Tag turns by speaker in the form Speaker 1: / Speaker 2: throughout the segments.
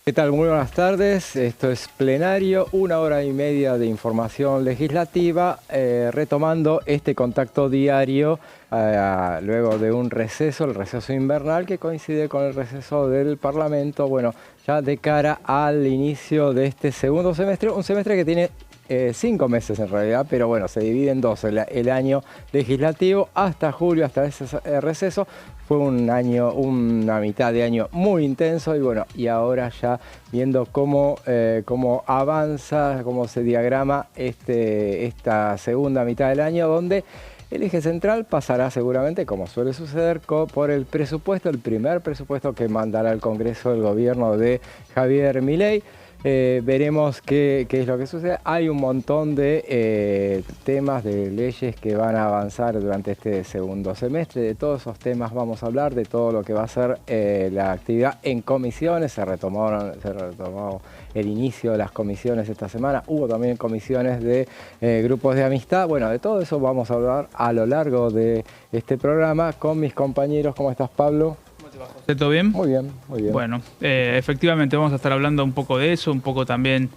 Speaker 1: ¿Qué tal? Muy buenas tardes. Esto es Plenario, 1 hora y media de información legislativa, retomando este contacto diario luego de un receso, el receso invernal que coincide con el receso del Parlamento, bueno, ya de cara al inicio de este segundo semestre, un semestre que tiene 5 meses en realidad, pero bueno, se divide en dos, el año legislativo hasta julio, hasta ese receso. Fue un año, una mitad de año muy intenso y bueno, y ahora ya viendo cómo avanza, cómo se diagrama esta segunda mitad del año, donde el eje central pasará seguramente, como suele suceder, por el presupuesto, el primer presupuesto que mandará al Congreso el gobierno de Javier Milei. Veremos qué es lo que sucede. Hay un montón de temas, de leyes que van a avanzar durante este segundo semestre. De todos esos temas vamos a hablar, de todo lo que va a ser la actividad en comisiones. Se retomó el inicio de las comisiones esta semana. Hubo también comisiones de grupos de amistad. Bueno, de todo eso vamos a hablar a lo largo de este programa con mis compañeros. ¿Cómo estás, Pablo?
Speaker 2: ¿Todo bien?
Speaker 1: Muy bien, muy bien.
Speaker 2: Bueno, efectivamente vamos a estar hablando un poco de eso, un poco también,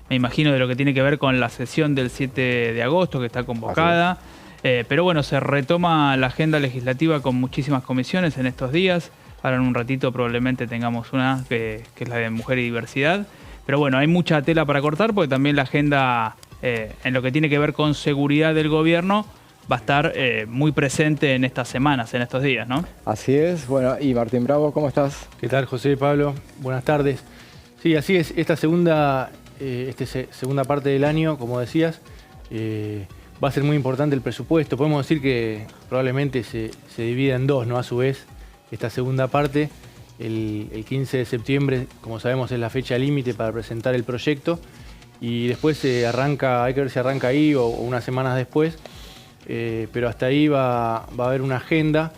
Speaker 2: me imagino, de lo que tiene que ver con la sesión del 7 de agosto que está convocada. Pero bueno, se retoma la agenda legislativa con muchísimas comisiones en estos días. Ahora en un ratito probablemente tengamos una que es la de Mujer y Diversidad. Pero bueno, hay mucha tela para cortar porque también la agenda en lo que tiene que ver con seguridad del gobierno va a estar muy presente en estas semanas, en estos días, ¿no?
Speaker 1: Así es. Bueno, y Martín Bravo, ¿cómo estás?
Speaker 3: ¿Qué tal, José y Pablo? Buenas tardes. Sí, así es. Esta segunda parte del año, como decías, va a ser muy importante el presupuesto. Podemos decir que probablemente se divide en dos, ¿no? A su vez, esta segunda parte, el 15 de septiembre, como sabemos, es la fecha límite para presentar el proyecto. Y después hay que ver si arranca ahí o unas semanas después. Pero hasta ahí va a haber una agenda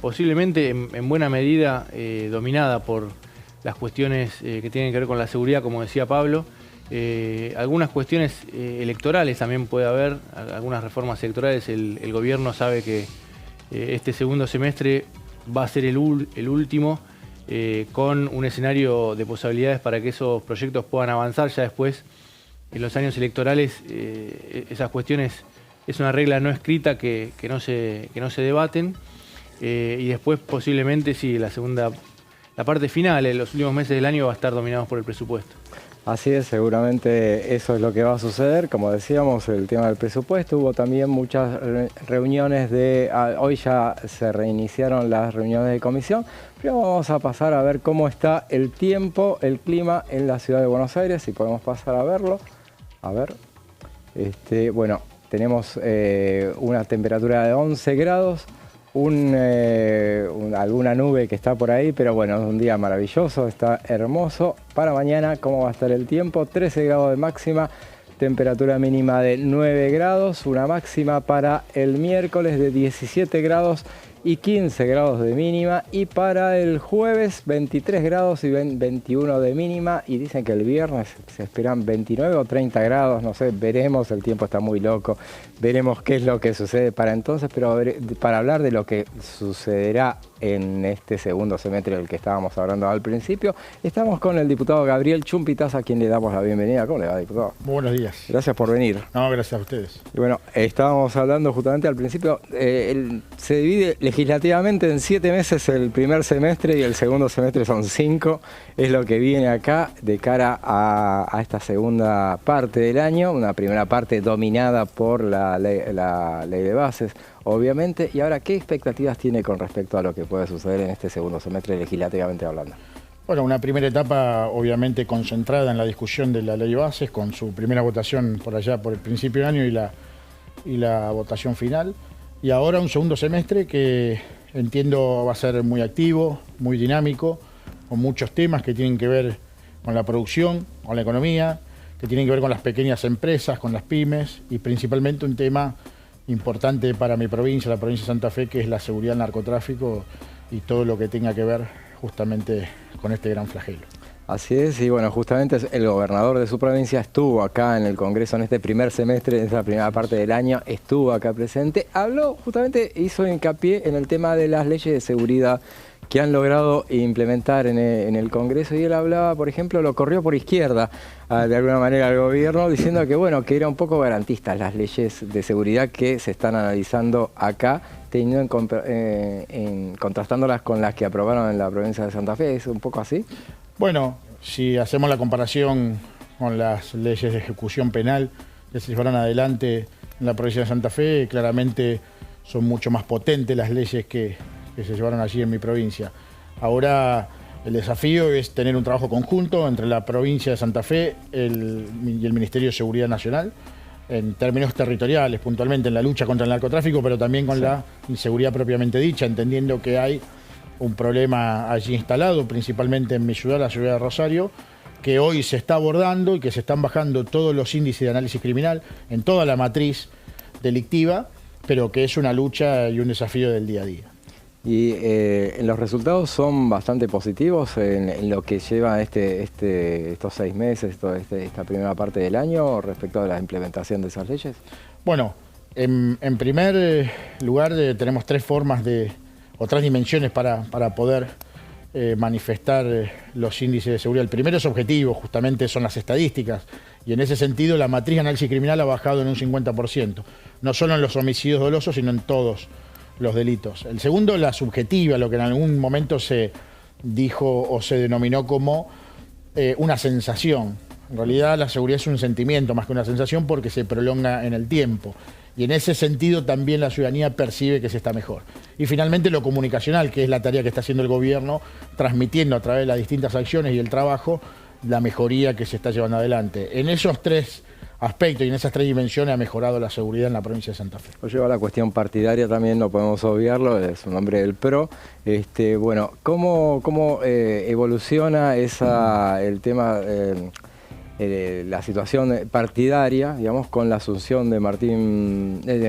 Speaker 3: posiblemente en buena medida dominada por las cuestiones que tienen que ver con la seguridad, como decía Pablo. Algunas cuestiones electorales también puede haber, algunas reformas electorales. El gobierno sabe que este segundo semestre va a ser el último, con un escenario de posibilidades para que esos proyectos puedan avanzar. Ya después, en los años electorales, esas cuestiones es una regla no escrita que no se debaten, y después posiblemente sí, la parte final, en los últimos meses del año, va a estar dominados por el presupuesto.
Speaker 1: Así es, seguramente eso es lo que va a suceder. Como decíamos, el tema del presupuesto, hubo también muchas reuniones hoy ya se reiniciaron las reuniones de comisión, pero vamos a pasar a ver cómo está el tiempo, el clima en la ciudad de Buenos Aires, si podemos pasar a verlo. A ver, bueno, tenemos una temperatura de 11 grados, alguna nube que está por ahí, pero bueno, es un día maravilloso, está hermoso. Para mañana, ¿cómo va a estar el tiempo? 13 grados de máxima, temperatura mínima de 9 grados, una máxima para el miércoles de 17 grados y 15 grados de mínima, y para el jueves 23 grados y 21 de mínima, y dicen que el viernes se esperan 29 o 30 grados, no sé, veremos, el tiempo está muy loco, veremos qué es lo que sucede para entonces, pero para hablar de lo que sucederá en este segundo semestre del que estábamos hablando al principio, estamos con el diputado Gabriel Chumpitaz, a quien le damos la bienvenida. ¿Cómo le va, diputado?
Speaker 4: Muy buenos días.
Speaker 1: Gracias por venir.
Speaker 4: No, gracias a ustedes.
Speaker 1: Y bueno, estábamos hablando justamente al principio, se divide legislativamente en 7 meses el primer semestre y el segundo semestre son 5, es lo que viene acá de cara a esta segunda parte del año, una primera parte dominada por la ley de bases, obviamente. Y ahora, ¿qué expectativas tiene con respecto a lo que puede suceder en este segundo semestre legislativamente hablando?
Speaker 4: Bueno, una primera etapa obviamente concentrada en la discusión de la ley de bases, con su primera votación por allá por el principio de año y la votación final. Y ahora un segundo semestre que entiendo va a ser muy activo, muy dinámico, con muchos temas que tienen que ver con la producción, con la economía, que tienen que ver con las pequeñas empresas, con las pymes, y principalmente un tema importante para mi provincia, la provincia de Santa Fe, que es la seguridad del narcotráfico y todo lo que tenga que ver justamente con este gran flagelo.
Speaker 1: Así es, y bueno, justamente el gobernador de su provincia estuvo acá en el Congreso en este primer semestre, en esta primera parte del año, estuvo acá presente, habló justamente, hizo hincapié en el tema de las leyes de seguridad que han logrado implementar en el Congreso, y él hablaba, por ejemplo, lo corrió por izquierda de alguna manera al gobierno, diciendo que bueno, que era un poco garantistas las leyes de seguridad que se están analizando acá, contrastándolas con las que aprobaron en la provincia de Santa Fe. ¿Es un poco así?
Speaker 4: Bueno, si hacemos la comparación con las leyes de ejecución penal que se llevaron adelante en la provincia de Santa Fe, claramente son mucho más potentes las leyes que se llevaron allí en mi provincia. Ahora el desafío es tener un trabajo conjunto entre la provincia de Santa Fe y el Ministerio de Seguridad Nacional, en términos territoriales, puntualmente en la lucha contra el narcotráfico, pero también con la inseguridad propiamente dicha, entendiendo que hay un problema allí instalado, principalmente en mi ciudad, la ciudad de Rosario, que hoy se está abordando y que se están bajando todos los índices de análisis criminal en toda la matriz delictiva, pero que es una lucha y un desafío del día a día.
Speaker 1: Y los resultados son bastante positivos en lo que lleva estos 6 meses, esta primera parte del año, respecto a la implementación de esas leyes.
Speaker 4: Bueno, en primer lugar tenemos 3 formas o 3 dimensiones para poder manifestar los índices de seguridad. El primero es objetivo, justamente son las estadísticas, y en ese sentido la matriz de análisis criminal ha bajado en un 50%, no solo en los homicidios dolosos, sino en todos los delitos. El segundo, la subjetiva, lo que en algún momento se dijo o se denominó como una sensación. En realidad la seguridad es un sentimiento más que una sensación, porque se prolonga en el tiempo. Y en ese sentido también la ciudadanía percibe que se está mejor. Y finalmente lo comunicacional, que es la tarea que está haciendo el gobierno, transmitiendo a través de las distintas acciones y el trabajo la mejoría que se está llevando adelante. En esos 3 aspectos y en esas 3 dimensiones ha mejorado la seguridad en la provincia de Santa Fe.
Speaker 1: Lo lleva a la cuestión partidaria también, no podemos obviarlo, es un hombre del PRO. Bueno, ¿cómo evoluciona el tema, la situación partidaria, digamos, con la asunción de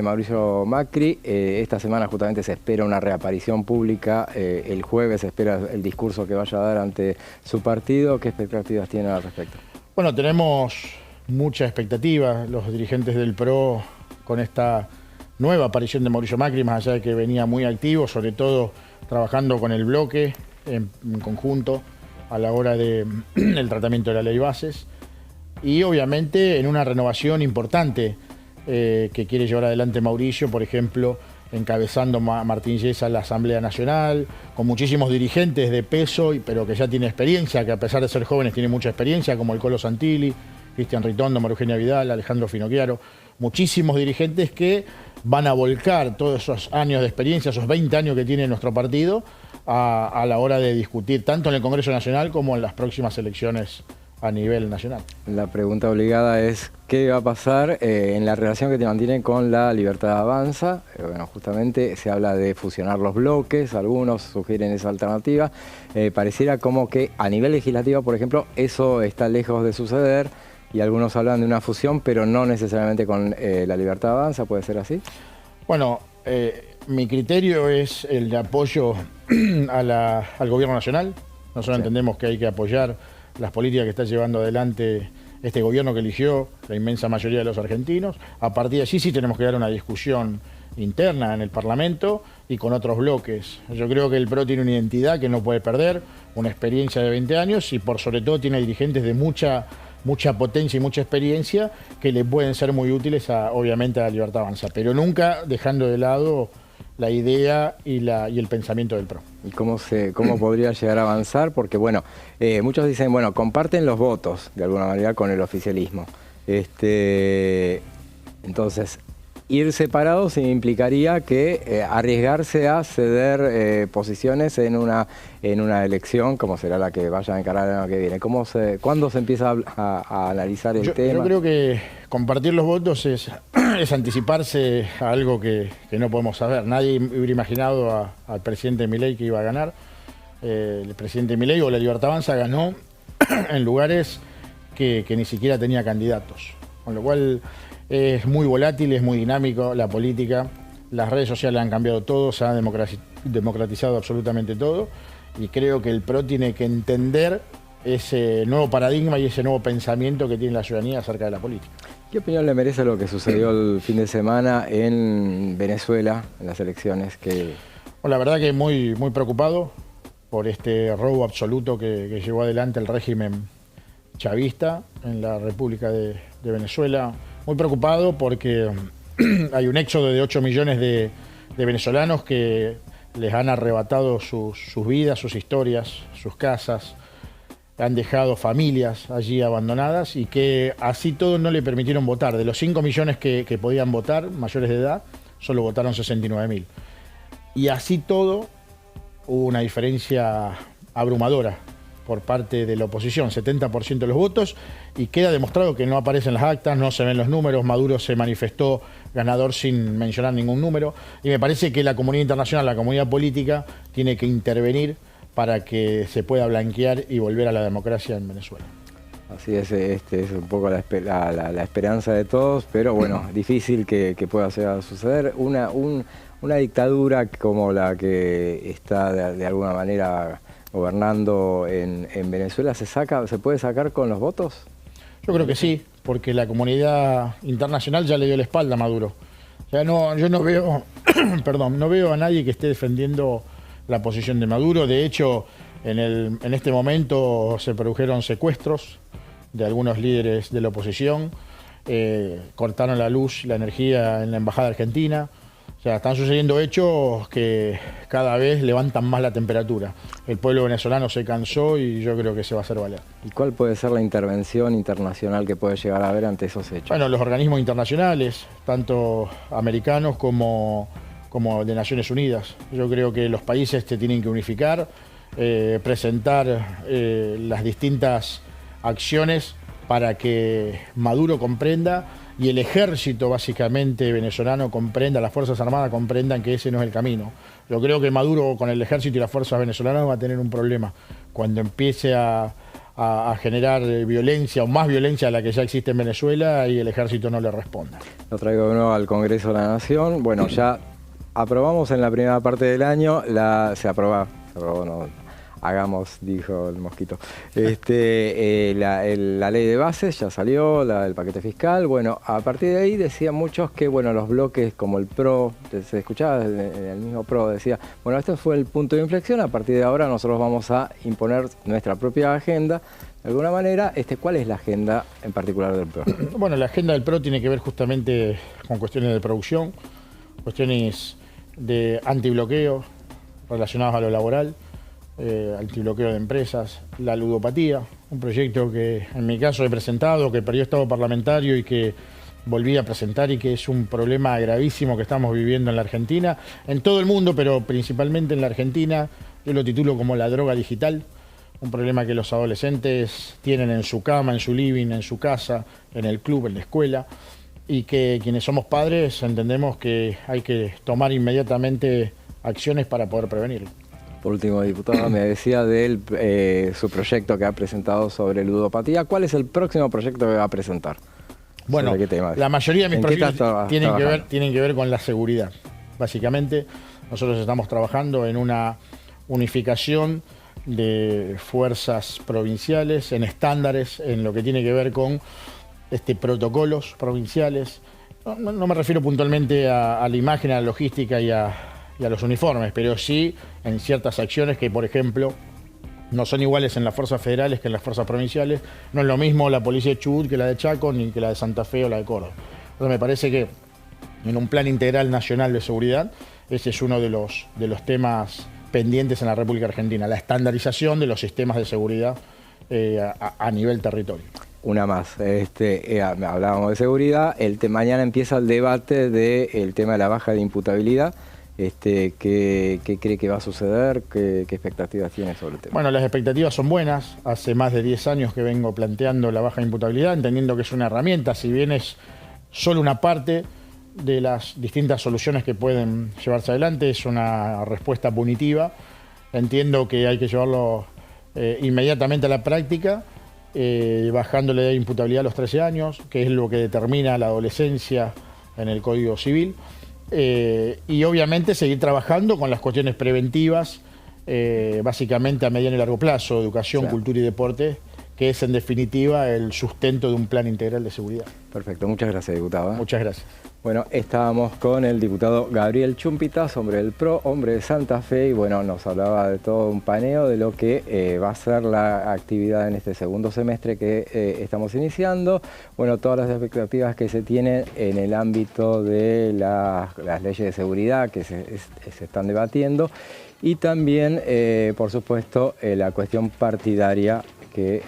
Speaker 1: Mauricio Macri? Esta semana justamente se espera una reaparición pública, el jueves se espera el discurso que vaya a dar ante su partido. ¿Qué expectativas tienen al respecto?
Speaker 4: Bueno, tenemos mucha expectativa, los dirigentes del PRO, con esta nueva aparición de Mauricio Macri, más allá de que venía muy activo, sobre todo trabajando con el bloque en conjunto a la hora del tratamiento de la ley Bases, y obviamente en una renovación importante que quiere llevar adelante Mauricio, por ejemplo, encabezando Martín Yesa la Asamblea Nacional, con muchísimos dirigentes de peso, pero que ya tiene experiencia, que a pesar de ser jóvenes tiene mucha experiencia, como el Colo Santilli, Cristian Ritondo, María Eugenia Vidal, Alejandro Finocchiaro, muchísimos dirigentes que van a volcar todos esos años de experiencia, esos 20 años que tiene nuestro partido, a la hora de discutir tanto en el Congreso Nacional como en las próximas elecciones a nivel nacional.
Speaker 1: La pregunta obligada es ¿qué va a pasar en la relación que te mantienen con la Libertad Avanza? Bueno, justamente se habla de fusionar los bloques, algunos sugieren esa alternativa. Pareciera como que a nivel legislativo, por ejemplo, eso está lejos de suceder, y algunos hablan de una fusión, pero no necesariamente con la Libertad Avanza. ¿Puede ser así?
Speaker 4: Bueno, mi criterio es el de apoyo al gobierno nacional. Nosotros entendemos que hay que apoyar las políticas que está llevando adelante este gobierno que eligió la inmensa mayoría de los argentinos. A partir de allí sí tenemos que dar una discusión interna en el Parlamento y con otros bloques. Yo creo que el PRO tiene una identidad que no puede perder, una experiencia de 20 años y por sobre todo tiene dirigentes de mucha potencia y mucha experiencia que le pueden ser muy útiles obviamente a la Libertad Avanza, pero nunca dejando de lado la idea y el pensamiento del PRO.
Speaker 1: ¿Y cómo podría llegar a avanzar? Porque bueno, muchos dicen, bueno, comparten los votos de alguna manera con el oficialismo. Entonces, ir separados implicaría que arriesgarse a ceder posiciones en una elección como será la que vaya a encarar el año que viene. ¿Cuándo se empieza a analizar el tema?
Speaker 4: Yo creo que compartir los votos es anticiparse a algo que no podemos saber. Nadie hubiera imaginado al presidente Milei que iba a ganar. El presidente Milei o la Libertad Avanza ganó en lugares que ni siquiera tenía candidatos. Con lo cual es muy volátil, es muy dinámico la política. Las redes sociales han cambiado todo, se ha democratizado absolutamente todo. Y creo que el PRO tiene que entender ese nuevo paradigma y ese nuevo pensamiento que tiene la ciudadanía acerca de la política.
Speaker 1: ¿Qué opinión le merece lo que sucedió el fin de semana en Venezuela, en las elecciones?
Speaker 4: Bueno, la verdad que muy preocupado por este robo absoluto que llevó adelante el régimen chavista en la República de Venezuela. Muy preocupado porque hay un éxodo de 8 millones de venezolanos que les han arrebatado sus vidas, sus historias, sus casas, han dejado familias allí abandonadas y que así todo no le permitieron votar. De los 5 millones que podían votar, mayores de edad, solo votaron 69.000. Y así todo hubo una diferencia abrumadora por parte de la oposición, 70% de los votos, y queda demostrado que no aparecen las actas, no se ven los números. Maduro se manifestó ganador sin mencionar ningún número, y me parece que la comunidad internacional, la comunidad política, tiene que intervenir para que se pueda blanquear y volver a la democracia en Venezuela.
Speaker 1: Así es, es un poco la esperanza de todos, pero bueno, difícil que pueda suceder. Una dictadura como la que está de alguna manera gobernando en Venezuela, ¿se puede sacar con los votos?
Speaker 4: Yo creo que sí, porque la comunidad internacional ya le dio la espalda a Maduro. O sea, yo no veo, perdón, no veo a nadie que esté defendiendo la posición de Maduro. De hecho, en este momento se produjeron secuestros de algunos líderes de la oposición, cortaron la luz, la energía en la embajada argentina. O sea, están sucediendo hechos que cada vez levantan más la temperatura. El pueblo venezolano se cansó y yo creo que se va a hacer valer.
Speaker 1: ¿Y cuál puede ser la intervención internacional que puede llegar a haber ante esos hechos?
Speaker 4: Bueno, los organismos internacionales, tanto americanos como de Naciones Unidas. Yo creo que los países se tienen que unificar, presentar las distintas acciones para que Maduro comprenda y el ejército básicamente venezolano comprenda, las Fuerzas Armadas comprendan que ese no es el camino. Yo creo que Maduro con el ejército y las fuerzas venezolanas va a tener un problema cuando empiece a generar violencia o más violencia de la que ya existe en Venezuela y el ejército no le responda.
Speaker 1: Lo traigo de nuevo al Congreso de la Nación. Bueno, ya aprobamos en la primera parte del año, se aprobó, no, hagamos, dijo el mosquito. La ley de bases ya salió, el paquete fiscal. Bueno, a partir de ahí decían muchos que bueno, los bloques como el PRO, se escuchaba el mismo PRO, decía, bueno, este fue el punto de inflexión, a partir de ahora nosotros vamos a imponer nuestra propia agenda. De alguna manera, ¿cuál es la agenda en particular del PRO?
Speaker 4: Bueno, la agenda del PRO tiene que ver justamente con cuestiones de producción, cuestiones de antibloqueo relacionadas a lo laboral, antibloqueo de empresas, la ludopatía, un proyecto que en mi caso he presentado, que perdió estado parlamentario y que volví a presentar y que es un problema gravísimo que estamos viviendo en la Argentina, en todo el mundo, pero principalmente en la Argentina. Yo lo titulo como la droga digital, un problema que los adolescentes tienen en su cama, en su living, en su casa, en el club, en la escuela, y que quienes somos padres entendemos que hay que tomar inmediatamente acciones para poder prevenirlo.
Speaker 1: Por último, diputado, me decía de su proyecto que ha presentado sobre ludopatía. ¿Cuál es el próximo proyecto que va a presentar?
Speaker 4: Bueno, la mayoría de mis proyectos tienen que ver con la seguridad. Básicamente, nosotros estamos trabajando en una unificación de fuerzas provinciales, en estándares, en lo que tiene que ver con protocolos provinciales. No me refiero puntualmente a la imagen, a la logística y a los uniformes, pero sí en ciertas acciones que, por ejemplo, no son iguales en las fuerzas federales que en las fuerzas provinciales. No es lo mismo la policía de Chubut que la de Chaco, ni que la de Santa Fe o la de Córdoba. Entonces me parece que en un plan integral nacional de seguridad, ese es uno de los temas pendientes en la República Argentina, la estandarización de los sistemas de seguridad a nivel territorio.
Speaker 1: Una más, hablábamos de seguridad, mañana empieza el debate del tema de la baja de imputabilidad. ¿Qué cree que va a suceder? ¿Qué expectativas tiene sobre el tema?
Speaker 4: Bueno, las expectativas son buenas. Hace más de 10 años que vengo planteando la baja de imputabilidad, entendiendo que es una herramienta, si bien es solo una parte de las distintas soluciones que pueden llevarse adelante, es una respuesta punitiva. Entiendo que hay que llevarlo inmediatamente a la práctica, bajándole de imputabilidad a los 13 años, que es lo que determina la adolescencia en el Código Civil. Y obviamente seguir trabajando con las cuestiones preventivas, básicamente a mediano y largo plazo, educación, cultura y deporte, que es en definitiva el sustento de un plan integral de seguridad.
Speaker 1: Perfecto, muchas gracias, diputado.
Speaker 4: Muchas gracias.
Speaker 1: Bueno, estábamos con el diputado Gabriel Chumpitas, hombre del PRO, hombre de Santa Fe, y bueno, nos hablaba de todo un paneo de lo que va a ser la actividad en este segundo semestre que estamos iniciando. Bueno, todas las expectativas que se tienen en el ámbito de las leyes de seguridad que se están debatiendo y también, por supuesto, la cuestión partidaria que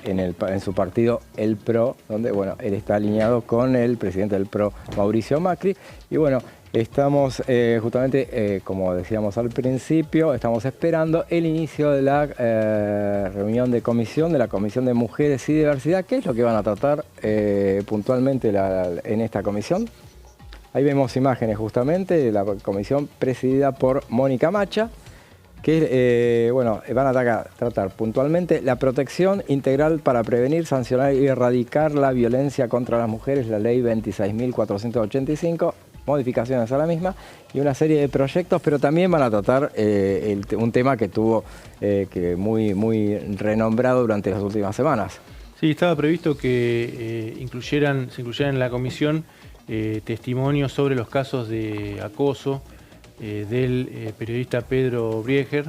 Speaker 1: en su partido, el PRO, donde bueno, él está alineado con el presidente del PRO, Mauricio Macri. Y bueno, estamos justamente, como decíamos al principio, estamos esperando el inicio de la reunión de comisión, de la Comisión de Mujeres y Diversidad. ¿Qué es lo que van a tratar puntualmente en esta comisión? Ahí vemos imágenes justamente de la comisión presidida por Mónica Macha, que bueno, van a tratar puntualmente la protección integral para prevenir, sancionar y erradicar la violencia contra las mujeres, la ley 26.485, modificaciones a la misma y una serie de proyectos, pero también van a tratar un tema que tuvo muy renombrado durante las últimas semanas.
Speaker 3: Sí, estaba previsto que se incluyeran en la comisión testimonios sobre los casos de acoso del periodista Pedro Brieger,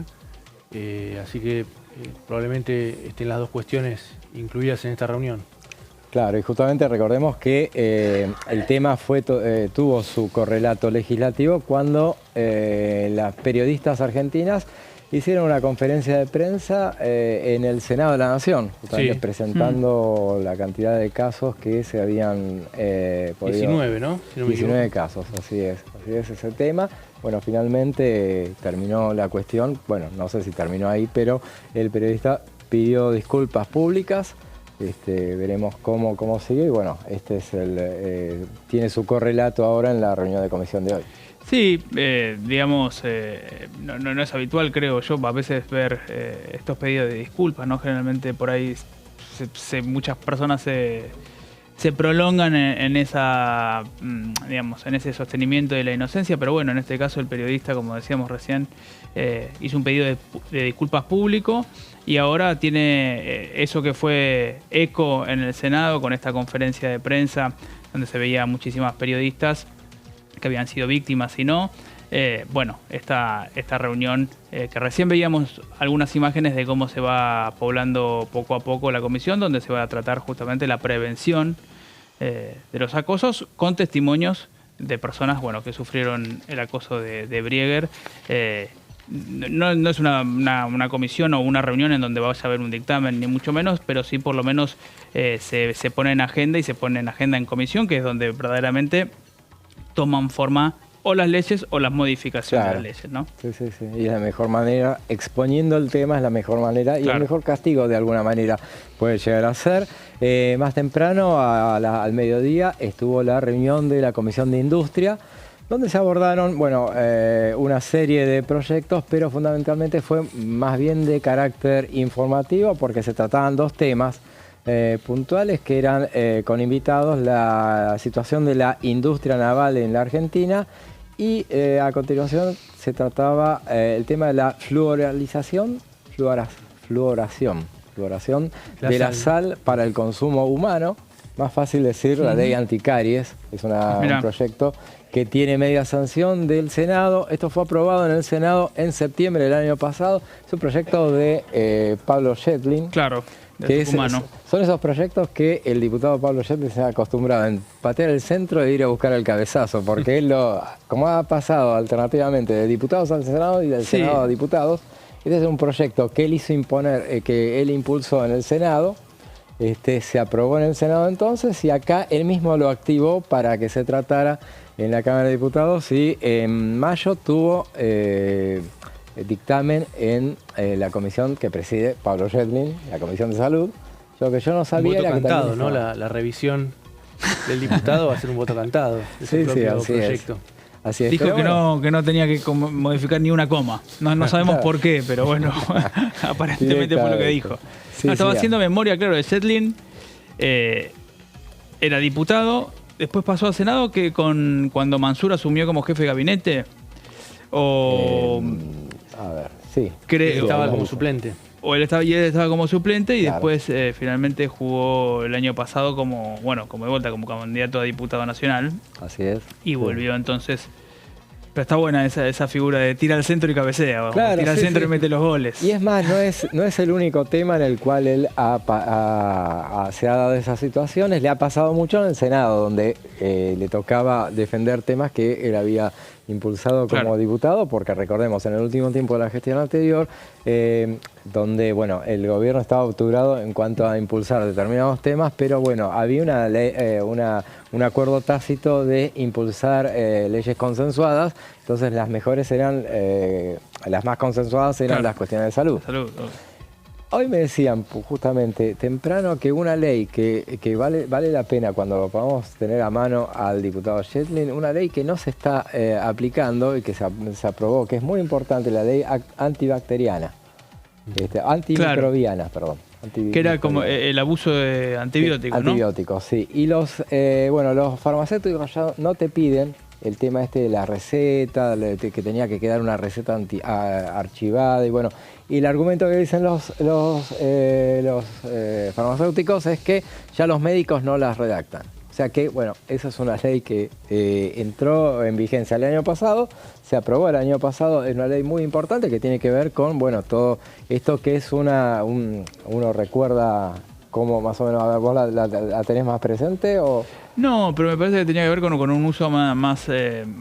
Speaker 3: así que probablemente estén las dos cuestiones incluidas en esta reunión.
Speaker 1: Claro, y justamente recordemos que el tema tuvo su correlato legislativo cuando las periodistas argentinas hicieron una conferencia de prensa en el Senado de la Nación, justamente presentando la cantidad de casos que se habían podido...
Speaker 3: 19, ¿no?
Speaker 1: Si no 19 casos, así es ese tema. Bueno, finalmente terminó la cuestión, bueno, no sé si terminó ahí, pero el periodista pidió disculpas públicas, veremos cómo sigue y bueno, tiene su correlato ahora en la reunión de comisión de hoy.
Speaker 2: Sí, digamos, no es habitual, creo yo, a veces ver estos pedidos de disculpas, ¿no? Generalmente por ahí muchas personas se prolongan en esa, digamos, en ese sostenimiento de la inocencia, pero bueno, en este caso el periodista, como decíamos recién, hizo un pedido de disculpas público y ahora tiene eso que fue eco en el Senado con esta conferencia de prensa donde se veía muchísimas periodistas que habían sido víctimas y no. Bueno, esta reunión que recién veíamos algunas imágenes de cómo se va poblando poco a poco la comisión, donde se va a tratar justamente la prevención de los acosos con testimonios de personas que sufrieron el acoso de Brieger. No es una comisión o una reunión en donde vaya a haber un dictamen, ni mucho menos, pero sí por lo menos se pone en agenda y se pone en agenda en comisión, que es donde verdaderamente toman forma o las leyes o las modificaciones de las leyes, ¿no? Sí.
Speaker 1: Y es la mejor manera, exponiendo el tema es la mejor manera y el mejor castigo de alguna manera puede llegar a ser. Más temprano, al mediodía, estuvo la reunión de la Comisión de Industria, donde se abordaron, una serie de proyectos, pero fundamentalmente fue más bien de carácter informativo porque se trataban dos temas puntuales que eran con invitados la situación de la industria naval en la Argentina y a continuación se trataba el tema de la fluoración de la sal para el consumo humano. Más fácil decir, la ley anticaries, es un proyecto que tiene media sanción del Senado. Esto fue aprobado en el Senado en septiembre del año pasado. Es un proyecto de Pablo Schettling.
Speaker 2: Claro.
Speaker 1: Son esos proyectos que el diputado Pablo Schettling se ha acostumbrado a patear el centro e ir a buscar el cabezazo, porque él como ha pasado alternativamente de diputados al Senado y del Senado a diputados, este es un proyecto que él hizo imponer, que él impulsó en el Senado, se aprobó en el Senado entonces y acá él mismo lo activó para que se tratara en la Cámara de Diputados y en mayo tuvo dictamen en la comisión que preside Pablo Schettling, la Comisión de Salud. Lo que yo no sabía
Speaker 3: era
Speaker 1: que
Speaker 3: cantado, ¿no? La revisión del diputado va a ser un voto cantado.
Speaker 1: Sí, así proyecto.
Speaker 2: Así es. Dijo que no tenía que modificar ni una coma. No sabemos por qué, pero bueno, aparentemente fue lo que dijo. Estaba haciendo memoria, claro, de Schettling. Era diputado, después pasó al Senado que cuando Mansur asumió como jefe de gabinete.
Speaker 1: A ver, sí.
Speaker 3: Estaba como suplente.
Speaker 2: él estaba como suplente y
Speaker 1: Claro.
Speaker 2: después finalmente jugó el año pasado como de vuelta, como candidato a diputado nacional
Speaker 1: Así es.
Speaker 2: y
Speaker 1: Sí.
Speaker 2: volvió entonces. Pero está buena esa figura de tira al centro y cabecea, vamos,
Speaker 1: Claro,
Speaker 2: tira al
Speaker 1: sí,
Speaker 2: centro
Speaker 1: sí.
Speaker 2: y mete los goles.
Speaker 1: Y es más, no es el único tema en el cual él se ha dado esas situaciones. Le ha pasado mucho en el Senado, donde le tocaba defender temas que él había impulsado como
Speaker 2: Claro.
Speaker 1: diputado, porque recordemos, en el último tiempo de la gestión anterior, donde bueno, el gobierno estaba obturado en cuanto a impulsar determinados temas, pero bueno, había una ley, un acuerdo tácito de impulsar leyes consensuadas, entonces las mejores eran, las más consensuadas eran
Speaker 2: Claro.
Speaker 1: las cuestiones de salud.
Speaker 2: Salud.
Speaker 1: Hoy me decían justamente temprano que una ley que vale la pena cuando lo podamos tener a mano al diputado Yedlin, una ley que no se está aplicando y que se aprobó, que es muy importante, la ley antibacteriana, antimicrobiana, perdón.
Speaker 2: Que era como el abuso de antibióticos, ¿no?
Speaker 1: Antibióticos, sí. Y los farmacéuticos ya no te piden el tema de la receta, que tenía que quedar una receta archivada y bueno. Y el argumento que dicen los farmacéuticos es que ya los médicos no las redactan. O sea que, bueno, esa es una ley que entró en vigencia el año pasado, se aprobó el año pasado, es una ley muy importante que tiene que ver con, bueno, todo esto que es uno recuerda cómo más o menos, a ver, ¿vos la tenés más presente o...?
Speaker 2: No, pero me parece que tenía que ver con un uso más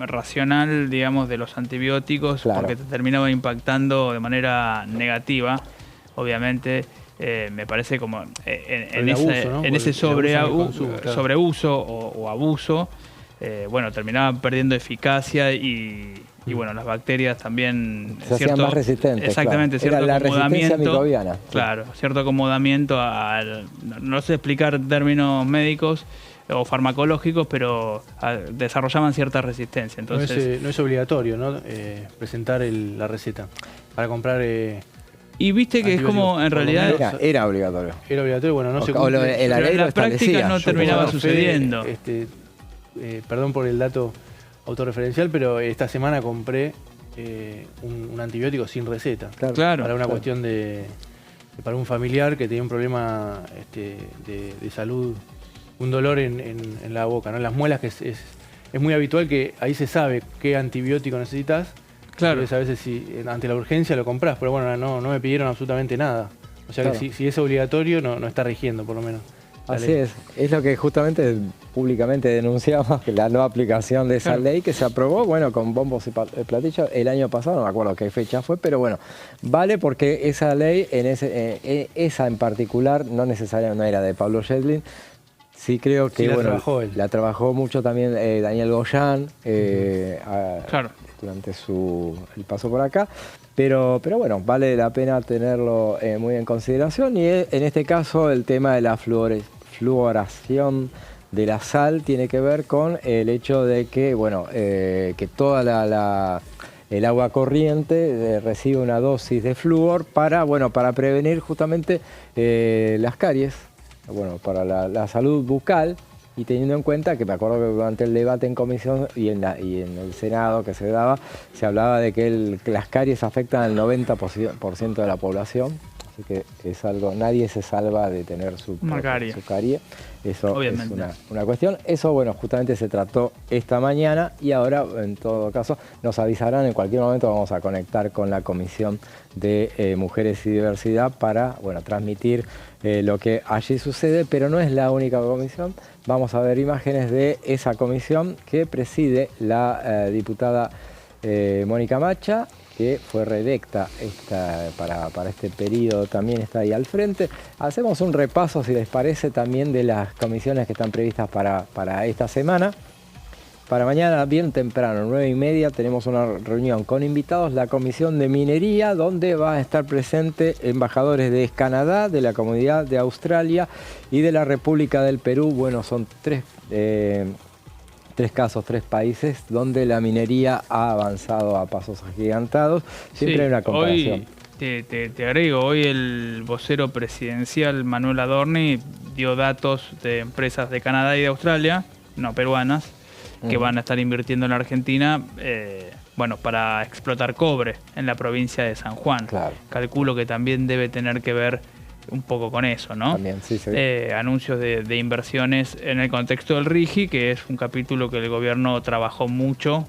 Speaker 2: racional, digamos, de los antibióticos,
Speaker 1: Claro.
Speaker 2: porque te terminaba impactando de manera negativa, obviamente. Me parece como en ese sobreuso o abuso, bueno, terminaba perdiendo eficacia y bueno, las bacterias también...
Speaker 1: Se hacían más resistentes.
Speaker 2: Exactamente,
Speaker 1: claro.
Speaker 2: cierto
Speaker 1: Era la resistencia microbiana.
Speaker 2: Claro, cierto acomodamiento no sé explicar términos médicos o farmacológicos, pero desarrollaban cierta resistencia. Entonces,
Speaker 3: no es obligatorio, ¿no? Presentar la receta para comprar...
Speaker 2: y viste que es como, en realidad...
Speaker 1: Era obligatorio.
Speaker 3: Era obligatorio, bueno, no se
Speaker 1: O la
Speaker 2: pero
Speaker 1: ley
Speaker 2: en
Speaker 1: lo
Speaker 2: la práctica
Speaker 1: establecía.
Speaker 2: no terminaba sucediendo.
Speaker 3: Perdón por el dato autorreferencial, pero esta semana compré un antibiótico sin receta.
Speaker 2: Claro.
Speaker 3: Para una cuestión para un familiar que tenía un problema de salud, un dolor en la boca, ¿no? En las muelas, que es muy habitual que ahí se sabe qué antibiótico necesitas.
Speaker 2: Claro.
Speaker 3: Entonces, a veces ante la urgencia lo compras, pero bueno, no me pidieron absolutamente nada. O sea,
Speaker 1: Claro.
Speaker 3: que si es obligatorio, no está rigiendo, por lo menos.
Speaker 1: Así es lo que justamente públicamente denunciamos, que la no aplicación de esa ley que se aprobó, bueno, con bombos y platillos el año pasado, no me acuerdo qué fecha fue, pero bueno, vale porque esa ley, esa en particular, no necesariamente no era de Pablo Yedlin. Sí creo que,
Speaker 3: la
Speaker 1: bueno,
Speaker 3: trabajó él.
Speaker 1: la trabajó mucho también Daniel Goyán,
Speaker 2: Claro.
Speaker 1: durante el paso por acá. Pero bueno, vale la pena tenerlo muy en consideración y en este caso el tema de la fluoración de la sal tiene que ver con el hecho de que, bueno, que toda el agua corriente recibe una dosis de flúor para prevenir justamente las caries, bueno, para la salud bucal. Y teniendo en cuenta que me acuerdo que durante el debate en comisión y en el Senado que se daba, se hablaba de que las caries afectan al 90% de la población. Así que es algo, nadie se salva de tener su carie. Eso
Speaker 2: obviamente
Speaker 1: es una cuestión. Eso, bueno, justamente se trató esta mañana y ahora, en todo caso, nos avisarán, en cualquier momento vamos a conectar con la Comisión de Mujeres y Diversidad para, bueno, transmitir lo que allí sucede, pero no es la única comisión. Vamos a ver imágenes de esa comisión que preside la diputada Mónica Macha, que fue reelecta para este periodo, también está ahí al frente. Hacemos un repaso, si les parece, también de las comisiones que están previstas para esta semana. Para mañana, bien temprano, 9:30, tenemos una reunión con invitados, la Comisión de Minería, donde va a estar presente embajadores de Canadá, de la Comunidad de Australia y de la República del Perú. Bueno, son tres casos, tres países donde la minería ha avanzado a pasos agigantados. Siempre hay una comparación.
Speaker 2: Hoy, te agrego, hoy el vocero presidencial Manuel Adorni dio datos de empresas de Canadá y de Australia, no peruanas, que van a estar invirtiendo en la Argentina bueno, para explotar cobre en la provincia de San Juan.
Speaker 1: Claro.
Speaker 2: Calculo que también debe tener que ver un poco con eso, ¿no?
Speaker 1: También, sí, sí.
Speaker 2: Anuncios de inversiones en el contexto del RIGI, que es un capítulo que el gobierno trabajó mucho,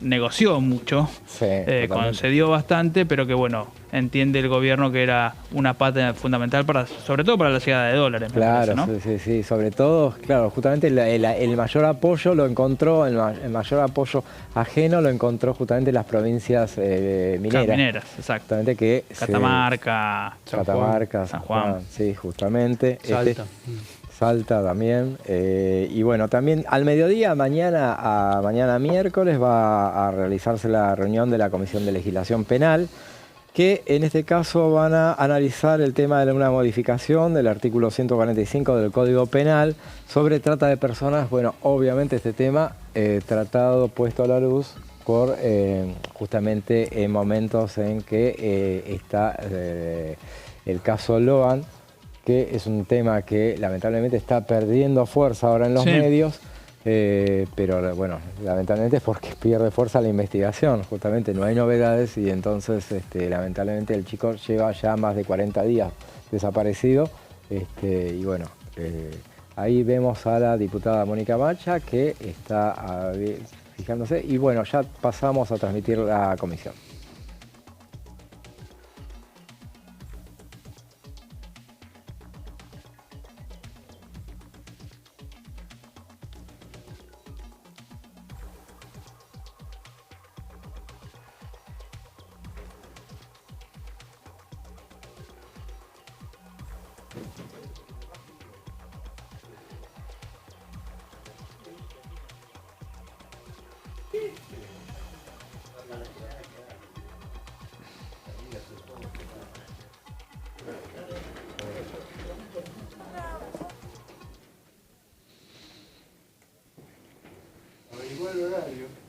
Speaker 2: negoció mucho,
Speaker 1: Sí, totalmente.
Speaker 2: concedió bastante, pero que bueno, entiende el gobierno que era una pata fundamental para, sobre todo para la llegada de dólares, me
Speaker 1: Claro,
Speaker 2: parece, ¿no?
Speaker 1: sí, sí, sí, sobre todo, claro, justamente el mayor apoyo lo encontró, el mayor apoyo ajeno lo encontró justamente en las provincias mineras.
Speaker 2: Mineras, exacto.
Speaker 1: Justamente que
Speaker 2: Catamarca,
Speaker 1: Catamarca,
Speaker 2: San Juan.
Speaker 1: sí, justamente.
Speaker 3: Salta.
Speaker 1: Salta también. Y bueno, también al mediodía, mañana miércoles, va a realizarse la reunión de la Comisión de Legislación Penal, que en este caso van a analizar el tema de una modificación del artículo 145 del Código Penal sobre trata de personas. Bueno, obviamente este tema tratado, puesto a la luz por justamente en momentos en que está el caso Loan, que es un tema que lamentablemente está perdiendo fuerza ahora en los medios, pero bueno, lamentablemente es porque pierde fuerza la investigación, justamente no hay novedades y entonces lamentablemente el chico lleva ya más de 40 días desaparecido, y bueno, ahí vemos a la diputada Mónica Macha que está fijándose y bueno, ya pasamos a transmitir la comisión.
Speaker 3: Averiguar el horario.